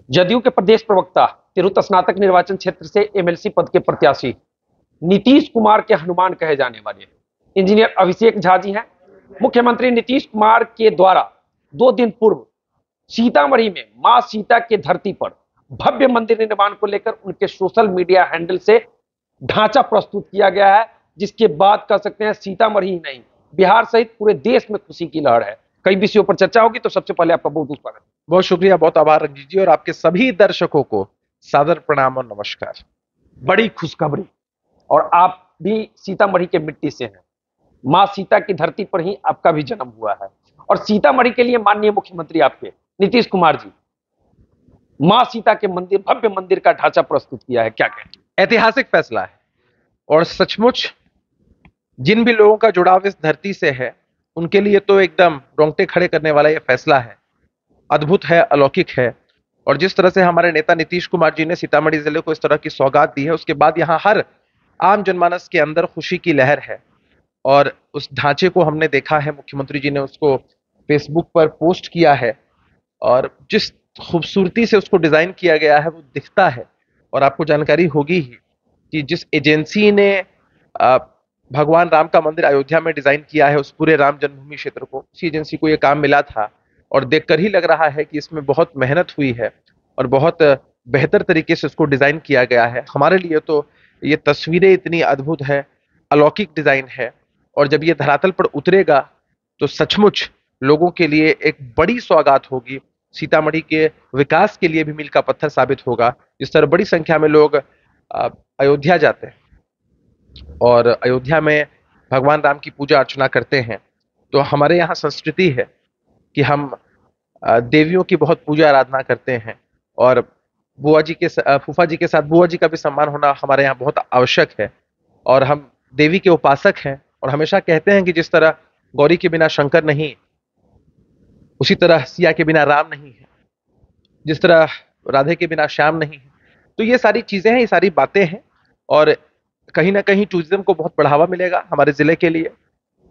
जदयू के प्रदेश प्रवक्ता तिरहुत स्नातक निर्वाचन क्षेत्र से एमएलसी पद के प्रत्याशी नीतीश कुमार के हनुमान कहे जाने वाले इंजीनियर अभिषेक झा जी हैं। मुख्यमंत्री नीतीश कुमार के द्वारा 2 दिन पूर्व सीतामढ़ी में मां सीता के धरती पर भव्य मंदिर निर्माण को लेकर उनके सोशल मीडिया हैंडल से ढांचा प्रस्तुत किया गया है, जिसके बाद कह सकते हैं सीतामढ़ी ही नहीं बिहार सहित पूरे देश में खुशी की लहर है। कई विषयों पर चर्चा होगी, तो सबसे पहले आपका बहुत बहुत स्वागत। बहुत शुक्रिया, बहुत आभार रंजीत जी, और आपके सभी दर्शकों को सादर प्रणाम और नमस्कार। बड़ी खुशखबरी, और आप भी सीतामढ़ी के मिट्टी से हैं। मां सीता की धरती पर ही आपका भी जन्म हुआ है, और सीतामढ़ी के लिए माननीय मुख्यमंत्री आपके नीतीश कुमार जी मां सीता के मंदिर, भव्य मंदिर का ढांचा प्रस्तुत किया है। क्या कहें? ऐतिहासिक फैसला है, और सचमुच जिन भी लोगों का जुड़ाव इस धरती से है उनके लिए तो एकदम रोंगटे खड़े करने वाला यह फैसला है। अद्भुत है, अलौकिक है। और जिस तरह से हमारे नेता नीतीश कुमार जी ने सीतामढ़ी जिले को इस तरह की सौगात दी है, उसके बाद यहाँ हर आम जनमानस के अंदर खुशी की लहर है। और उस ढांचे को हमने देखा है, मुख्यमंत्री जी ने उसको फेसबुक पर पोस्ट किया है, और जिस खूबसूरती से उसको डिजाइन किया गया है वो दिखता है। और आपको जानकारी होगी ही कि जिस एजेंसी ने भगवान राम का मंदिर अयोध्या में डिजाइन किया है, उस पूरे राम जन्मभूमि क्षेत्र को, उसी एजेंसी को यह काम मिला था। और देखकर ही लग रहा है कि इसमें बहुत मेहनत हुई है और बहुत बेहतर तरीके से उसको डिजाइन किया गया है। हमारे लिए तो ये तस्वीरें इतनी अद्भुत है, अलौकिक डिजाइन है, और जब ये धरातल पर उतरेगा तो सचमुच लोगों के लिए एक बड़ी सौगात होगी। सीतामढ़ी के विकास के लिए भी मील का पत्थर साबित होगा। जिस तरह बड़ी संख्या में लोग अयोध्या जाते हैं और अयोध्या में भगवान राम की पूजा अर्चना करते हैं, तो हमारे यहाँ संस्कृति है कि हम देवियों की बहुत पूजा आराधना करते हैं, और बुआ जी के फूफा जी के साथ बुआ जी का भी सम्मान होना हमारे यहाँ बहुत आवश्यक है। और हम देवी के उपासक हैं, और हमेशा कहते हैं कि जिस तरह गौरी के बिना शंकर नहीं, उसी तरह सिया के बिना राम नहीं है, जिस तरह राधे के बिना श्याम नहीं है। तो ये सारी चीजें हैं, ये सारी बातें हैं, और कहीं ना कहीं टूरिज्म को बहुत बढ़ावा मिलेगा हमारे जिले के लिए।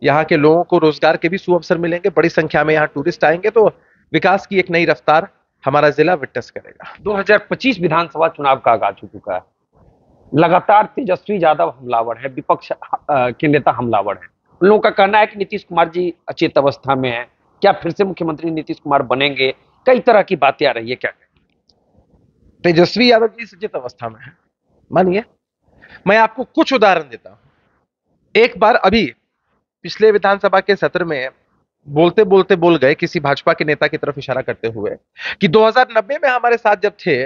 यहाँ के लोगों को रोजगार के भी सुअवसर मिलेंगे, बड़ी संख्या में यहाँ टूरिस्ट आएंगे, तो विकास की एक नई रफ्तार हमारा जिला विटनेस करेगा। 2025 विधानसभा चुनाव का आगाज हो चुका है। लगातार तेजस्वी यादव हमलावर है, विपक्ष के नेता हमलावर है। उन लोगों का कहना है कि नीतीश कुमार जी अचेत अवस्था में है, क्या फिर से मुख्यमंत्री नीतीश कुमार बनेंगे? कई तरह की बातें आ रही है। क्या तेजस्वी यादव जी सचेत अवस्था में है? मानिए, मैं आपको कुछ उदाहरण देता हूं। एक बार अभी पिछले विधानसभा के सत्र में बोलते बोलते बोल गए, किसी भाजपा के नेता की तरफ इशारा करते हुए, कि 2090 में हमारे साथ जब थे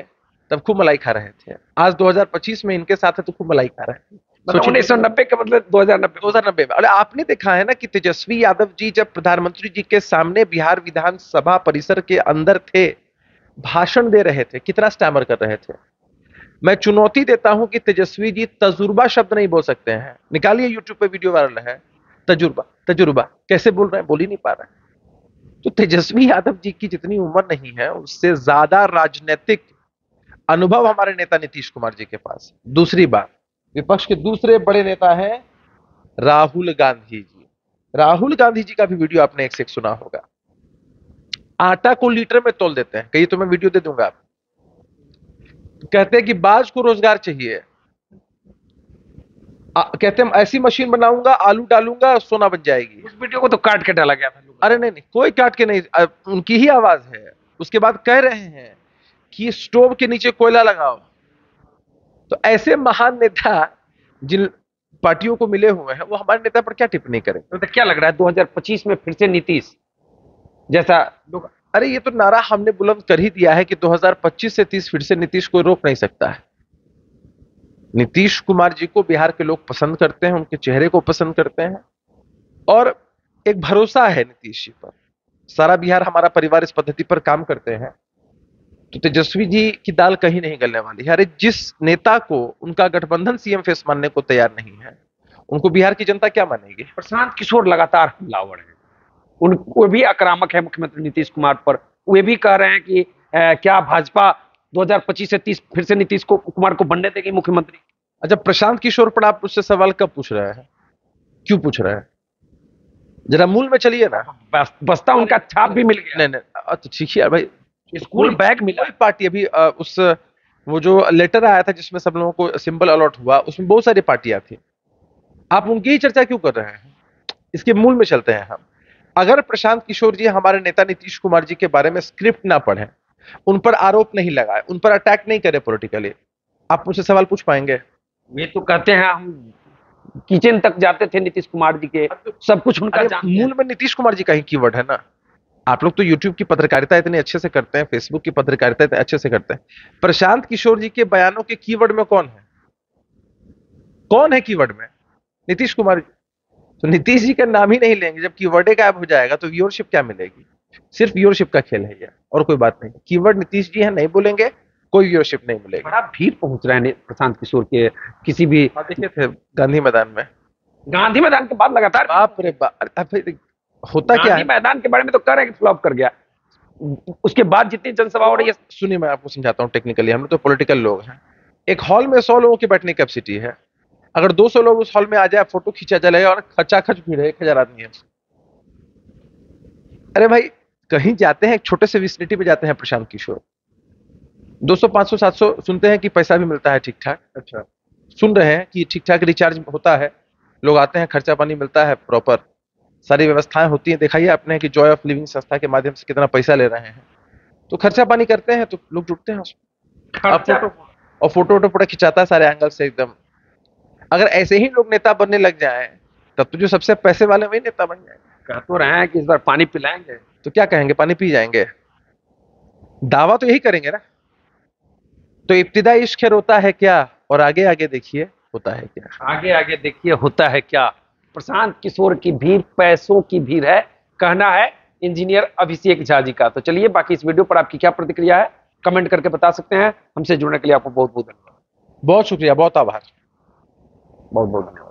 तब खूब मलाई खा रहे थे, आज 2025 में इनके साथ है तो खूब मलाई खा रहे हैं। मतलब 1990 का मतलब 2090 में। अरे आपने देखा है ना कि तेजस्वी यादव जी जब प्रधानमंत्री जी के सामने बिहार विधानसभा परिसर के अंदर थे, भाषण दे रहे थे, कितना स्टैमर कर रहे थे। मैं चुनौती देता हूं कि तेजस्वी जी तजुर्बा शब्द नहीं बोल सकते हैं। निकालिए, यूट्यूब पे वीडियो वायरल है, तजुर्बा तजुर्बा कैसे बोल रहे हैं, बोल ही नहीं पा रहे हैं। तो तेजस्वी यादव जी की जितनी उम्र नहीं है, उससे ज्यादा राजनीतिक अनुभव हमारे नेता नीतीश कुमार जी के पास। दूसरी बात, विपक्ष के दूसरे बड़े नेता हैं राहुल गांधी जी। राहुल गांधी जी का भी वीडियो आपने एक से एक सुना होगा। आटा को लीटर में तोल देते हैं। कहिए तो मैं वीडियो दे दूंगा। आप कहते हैं कि बाज को रोजगार चाहिए, कहते हैं ऐसी मशीन बनाऊंगा, आलू डालूंगा, सोना बन जाएगी। उस वीडियो को तो काट के डाला गया था। अरे नहीं नहीं, कोई काट के नहीं, उनकी ही आवाज है। उसके बाद कह रहे हैं कि स्टोव के नीचे कोयला लगाओ। तो ऐसे महान नेता जिन पार्टियों को मिले हुए हैं, वो हमारे नेता पर क्या टिप्पणी करें? तो क्या लग रहा है 2025 में फिर से नीतीश जैसा लोग? अरे ये तो नारा हमने बुलंद कर ही दिया है कि 2025 से 30 फिर से नीतीश को रोक नहीं सकता है। नीतीश कुमार जी को बिहार के लोग पसंद करते हैं, उनके चेहरे को पसंद करते हैं, और एक भरोसा है नीतीश जी पर। सारा बिहार हमारा परिवार इस पद्धति पर काम करते हैं, तो तेजस्वी जी की दाल कहीं नहीं गलने वाली है। अरे जिस नेता को उनका गठबंधन सीएम फेस मानने को तैयार नहीं है, उनको बिहार की जनता क्या मानेगी? प्रशांत किशोर लगातार हमलावर है, उनको भी आक्रामक है मुख्यमंत्री नीतीश कुमार पर। वे भी कह रहे हैं कि क्या भाजपा 2025 से 30 फिर से नीतीश कुमार को बनने देगी मुख्यमंत्री? अच्छा, प्रशांत किशोर पर आप उससे सवाल कब पूछ रहे हैं, क्यों पूछ रहे हैं? जरा मूल में चलिए ना। बस्ता उनका छाप भी मिल गया। नहीं नहीं, तो ठीक है भाई, स्कूल बैग मिला। कोई पार्टी अभी उस वो जो लेटर आया था जिसमें सब लोगों को सिंबल अलॉट हुआ, उसमें बहुत सारी पार्टियां थी। आप उनकी ही चर्चा क्यों कर रहे हैं? इसके मूल में चलते हैं हम। अगर प्रशांत किशोर जी हमारे नेता नीतीश कुमार जी के बारे में स्क्रिप्ट ना पढ़े, उन पर आरोप नहीं लगाए, उन पर अटैक नहीं करे पॉलिटिकली, आप मुझसे सवाल पूछ पाएंगे? ये तो कहते हैं हम किचन तक जाते थे नीतीश कुमार जी के, सब कुछ उनका अरे जानते हैं। मूल में नीतीश कुमार जी का ही कीवर्ड है ना। आप लोग तो यूट्यूब की पत्रकारिता इतने अच्छे से करते हैं, फेसबुक की पत्रकारिता इतने अच्छे से करते हैं, प्रशांत किशोर जी के बयानों के कीवर्ड में कौन है? कौन है कीवर्ड में? नीतीश कुमार जी। तो नीतीश जी का नाम ही नहीं लेंगे, जब कीवर्ड गायब हो जाएगा तो व्यूअरशिप क्या मिलेगी? सिर्फ व्यूअरशिप का खेल है ये, और कोई बात नहीं। कीवर्ड नीतीश जी है, नहीं बोलेंगे कोई व्यूअरशिप नहीं मिलेगी। बड़ा भीड़ पहुंच रहे हैं प्रशांत किशोर के किसी भी। देखे थे गांधी मैदान में, गांधी मैदान के बाद लगातार बाप रे बाप। होता क्या गांधी है, मैदान के बारे में तो कह रहे हैं कि फ्लॉप कर गया, उसके बाद जितनी जनसभा हो रही है। सुनिए मैं आपको समझाता हूँ टेक्निकली, हम लोग तो पॉलिटिकल लोग हैं। एक हॉल में 100 लोगों की बैठने की कैपेसिटी है, अगर 200 लोग उस हॉल में आ जाए, फोटो खींचा चलेगा और खचाखच भीड़ है, 1000 आदमी है। अरे भाई, कहीं जाते हैं एक छोटे से विसिनिटी में जाते हैं प्रशांत किशोर, 200 500 700 सुनते हैं कि पैसा भी मिलता है ठीक ठाक। अच्छा, सुन रहे हैं कि ठीक ठाक रिचार्ज होता है, लोग आते हैं, खर्चा पानी मिलता है, प्रॉपर सारी व्यवस्थाएं होती हैं। दिखाइए आपने कि जॉय ऑफ लिविंग संस्था के माध्यम से कितना पैसा ले रहे हैं, तो खर्चा पानी करते हैं तो लोग जुटते हैं उसमें। अब फोटो और फोटो वोटो पूरा खिंचाता है सारे एंगल से एकदम। अगर ऐसे ही लोग नेता बनने लग जाएं, तब तो जो सबसे पैसे वाले वही नेता बन जाएंगे। कह तो रहे हैं कि इस बार पानी पिलाएंगे, तो क्या कहेंगे? पानी पी जाएंगे? दावा तो यही करेंगे ना। तो इब्तिदा इश्क है रोता है क्या, और आगे आगे देखिए होता है क्या। आगे आगे देखिए होता है क्या। प्रशांत किशोर की भीड़ पैसों की भीड़ है, कहना है इंजीनियर अभिषेक झा जी का। तो चलिए, बाकी इस वीडियो पर आपकी क्या प्रतिक्रिया है कमेंट करके बता सकते हैं। हमसे जुड़ने के लिए आपको बहुत बहुत धन्यवाद। बहुत शुक्रिया, बहुत आभार। बहुत बहुत धन्यवाद।